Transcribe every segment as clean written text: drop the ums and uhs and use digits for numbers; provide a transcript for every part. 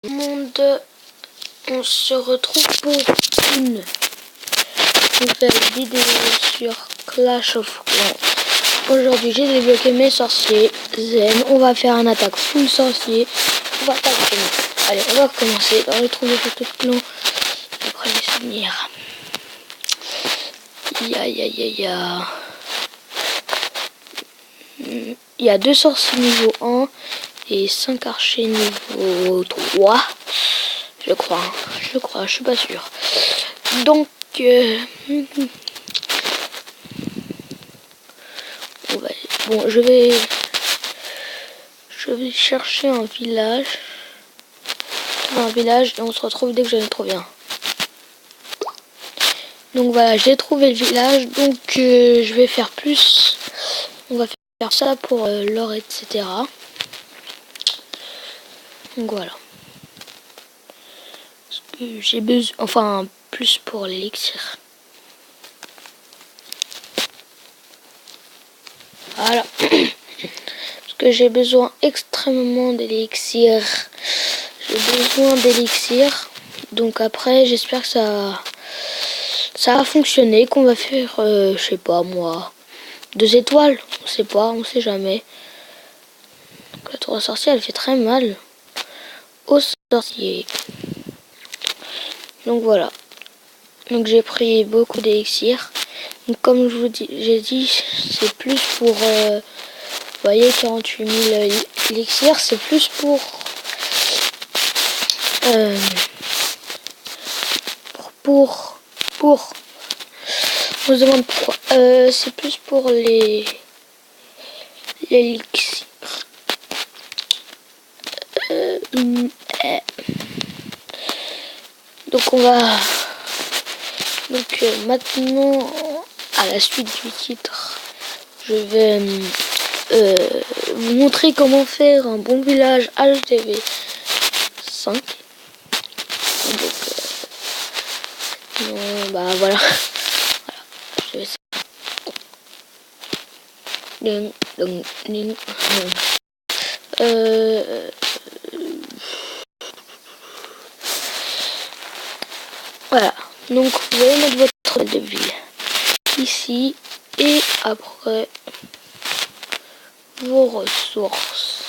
Monde, on se retrouve pour une nouvelle vidéo sur Clash of Clans. Aujourd'hui j'ai débloqué mes sorciers zen. On va faire un attaque full sorcier. On va attaquer. Allez, on va commencer dans le trou de photo de clan. Après les souvenirs. Il y a 2 sorciers niveau 1 et 5 archers niveau 3. Je crois, je suis pas sûr. Donc, bon, je vais chercher un village. Et on se retrouve dès que j'en ai trouvé un. Donc voilà, j'ai trouvé le village. Donc je vais faire plus. On va faire ça pour l'or, etc. Donc voilà. Parce que j'ai besoin, enfin plus pour l'élixir. Voilà. Parce que j'ai besoin extrêmement d'élixir. J'ai besoin d'élixir. Donc après, j'espère que ça va fonctionner. Qu'on va faire, je sais pas moi, 2 étoiles. On sait pas, on sait jamais. Donc la tour sorcière, elle fait très mal aux sorciers. Donc voilà. Donc j'ai pris beaucoup d'élixir. Donc comme je vous j'ai dit, c'est plus pour... vous voyez, 48 000 élixirs, c'est plus pour... On se demande pourquoi. C'est plus pour l'élixir. Donc on va... Donc maintenant, à la suite du titre, je vais vous montrer comment faire un bon village HDV 5. Donc, bah voilà. Je vais voilà. Donc vous allez mettre votre de ville ici et après vos ressources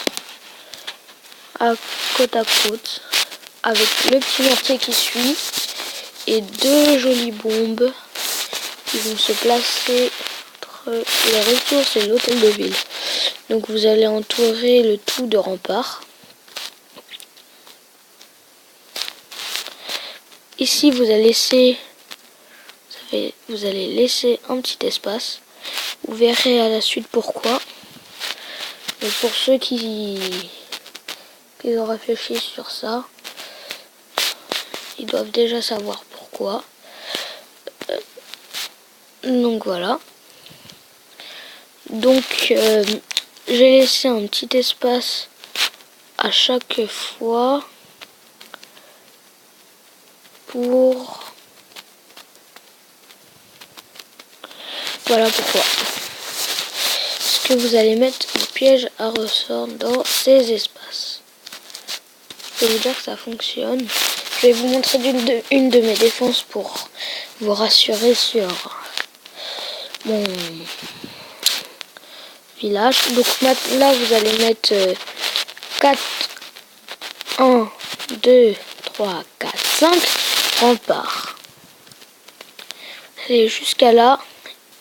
côte à côte avec le petit mortier qui suit et 2 jolies bombes qui vont se placer entre les ressources et l'hôtel de ville. Donc vous allez entourer le tout de remparts. Ici vous allez laisser un petit espace. Vous verrez à la suite pourquoi. Et pour ceux qui ont réfléchi sur ça, ils doivent déjà savoir pourquoi. Donc voilà. Donc j'ai laissé un petit espace à chaque fois pour... Voilà pourquoi. Parce que vous allez mettre des pièges à ressort dans ces espaces. Je vais vous dire que ça fonctionne. Je vais vous montrer une de mes défenses pour vous rassurer sur mon village. Donc là vous allez mettre 1, 2, 3, 4, 5 remparts. Allez jusqu'à là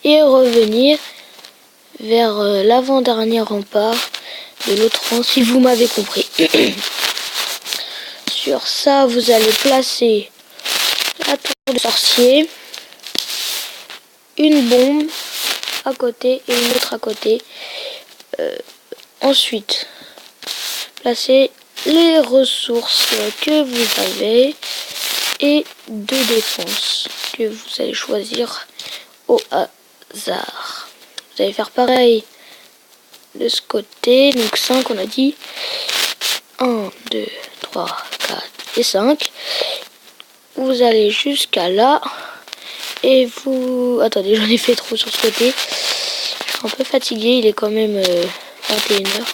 et revenir vers l'avant-dernier rempart de l'autre rang, si vous m'avez compris. Sur ça, vous allez placer la tour de sorcier, une bombe à côté et une autre à côté. Ensuite, placez les ressources que vous avez et 2 défenses que vous allez choisir au hasard. Vous allez faire pareil de ce côté. Donc 5 on a dit. 1, 2, 3, 4 et 5. Vous allez jusqu'à là. Et vous... Attendez, j'en ai fait trop sur ce côté. Je suis un peu fatigué. Il est quand même 21h.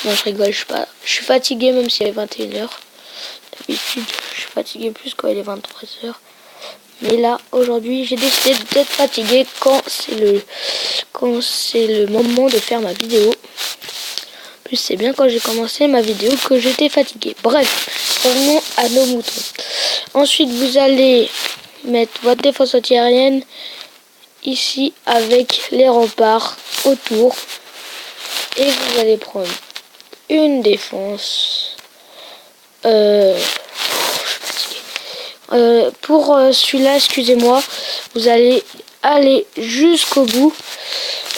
Non, je rigole, je suis fatigué même s'il est 21h. D'habitude, je suis fatigué plus quand il est 23 h. Mais là, aujourd'hui, j'ai décidé d'être fatigué quand c'est le moment de faire ma vidéo. En plus, c'est bien quand j'ai commencé ma vidéo que j'étais fatigué. Bref, revenons à nos moutons. Ensuite, vous allez mettre votre défense antiaérienne ici avec les remparts autour. Et vous allez prendre une défense. Pour celui-là, excusez-moi, vous allez aller jusqu'au bout.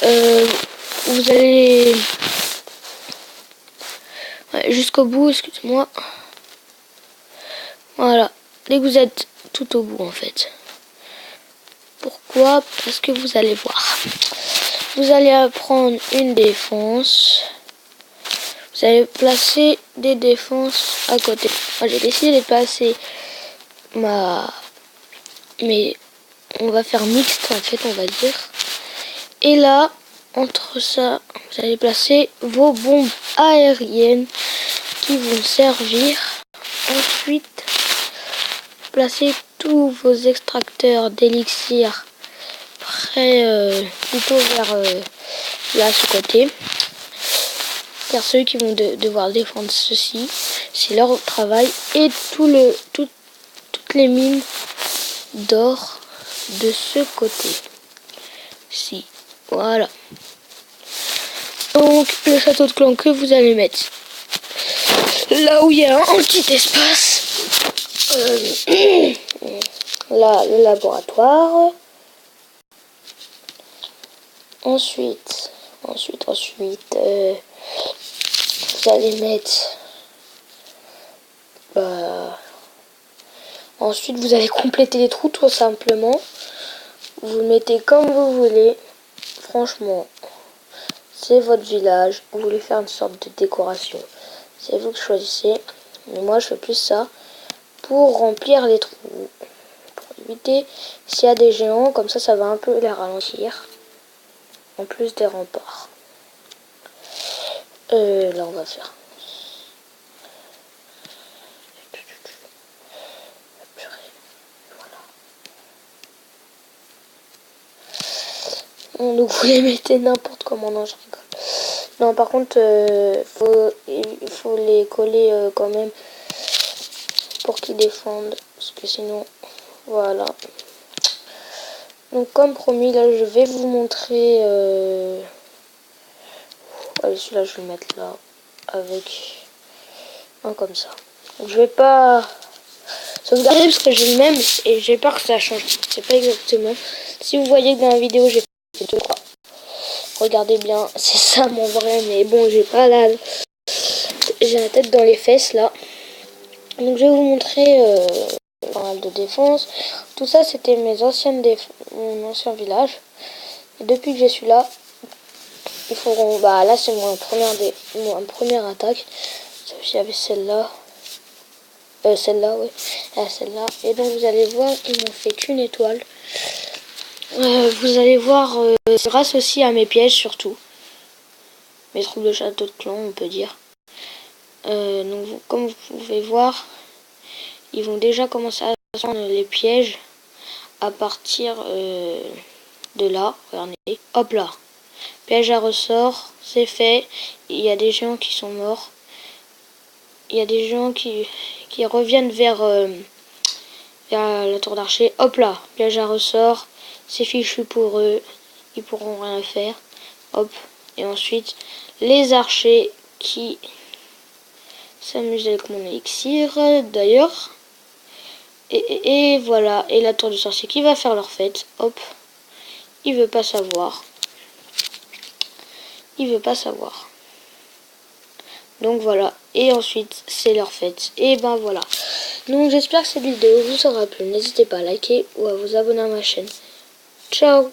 Vous allez jusqu'au bout, excusez-moi. Voilà, dès que vous êtes tout au bout en fait. Pourquoi? Parce que vous allez voir. Vous allez prendre une défense. Vous allez placer des défenses à côté. Moi, j'ai décidé de placer mais on va faire mixte en fait, on va dire. Et là, entre ça, vous allez placer vos bombes aériennes qui vont servir. Ensuite, placez tous vos extracteurs d'élixir près plutôt vers là, ce côté. Car ceux qui vont devoir défendre ceci, c'est leur travail. Et toutes les mines d'or de ce côté. Si, voilà. Donc, le château de clan que vous allez mettre là où il y a un petit espace. Là, le laboratoire. Ensuite, vous allez mettre... ensuite, vous allez compléter les trous tout simplement. Vous le mettez comme vous voulez. Franchement, c'est votre village. Vous voulez faire une sorte de décoration. C'est vous qui choisissez. Mais moi, je fais plus ça pour remplir les trous. Pour éviter s'il y a des géants. Comme ça va un peu les ralentir. En plus des remparts. Là, on va faire. Donc vous les mettez n'importe comment, non je rigole. Non par contre il faut les coller quand même pour qu'ils défendent. Parce que sinon, voilà. Donc comme promis, là je vais vous montrer... Allez, celui-là je vais le mettre là. Avec un comme ça. Donc je vais pas sauvegarder parce que j'ai le même et j'ai peur que ça change. C'est pas exactement. Si vous voyez que dans la vidéo j'ai fait 2 3. Regardez bien, c'est ça mon vrai, mais bon, j'ai pas la... J'ai la tête dans les fesses, là. Donc, je vais vous montrer pas mal de défense. Tout ça, c'était mon ancien village. Et depuis que je suis là, il faut... Bah, là, c'est mon première attaque. Il y avait celle-là. Celle-là, oui. Celle-là. Et donc, vous allez voir, ils m'ont fait qu'une étoile. Vous allez voir, c'est grâce aussi à mes pièges surtout. Mes troupes de château de clan, on peut dire. Donc, comme vous pouvez voir, ils vont déjà commencer à prendre les pièges à partir de là. Regardez, hop là. Piège à ressort, c'est fait. Il y a des géants qui sont morts. Il y a des géants qui reviennent vers la tour d'archer. Hop là, piège à ressort. C'est fichu pour eux. Ils pourront rien faire. Hop. Et ensuite, les archers qui s'amusent avec mon élixir, d'ailleurs. Et voilà. Et la tour du sorcier qui va faire leur fête. Hop. Il veut pas savoir. Il veut pas savoir. Donc voilà. Et ensuite, c'est leur fête. Et ben voilà. Donc j'espère que cette vidéo vous aura plu. N'hésitez pas à liker ou à vous abonner à ma chaîne. Ciao!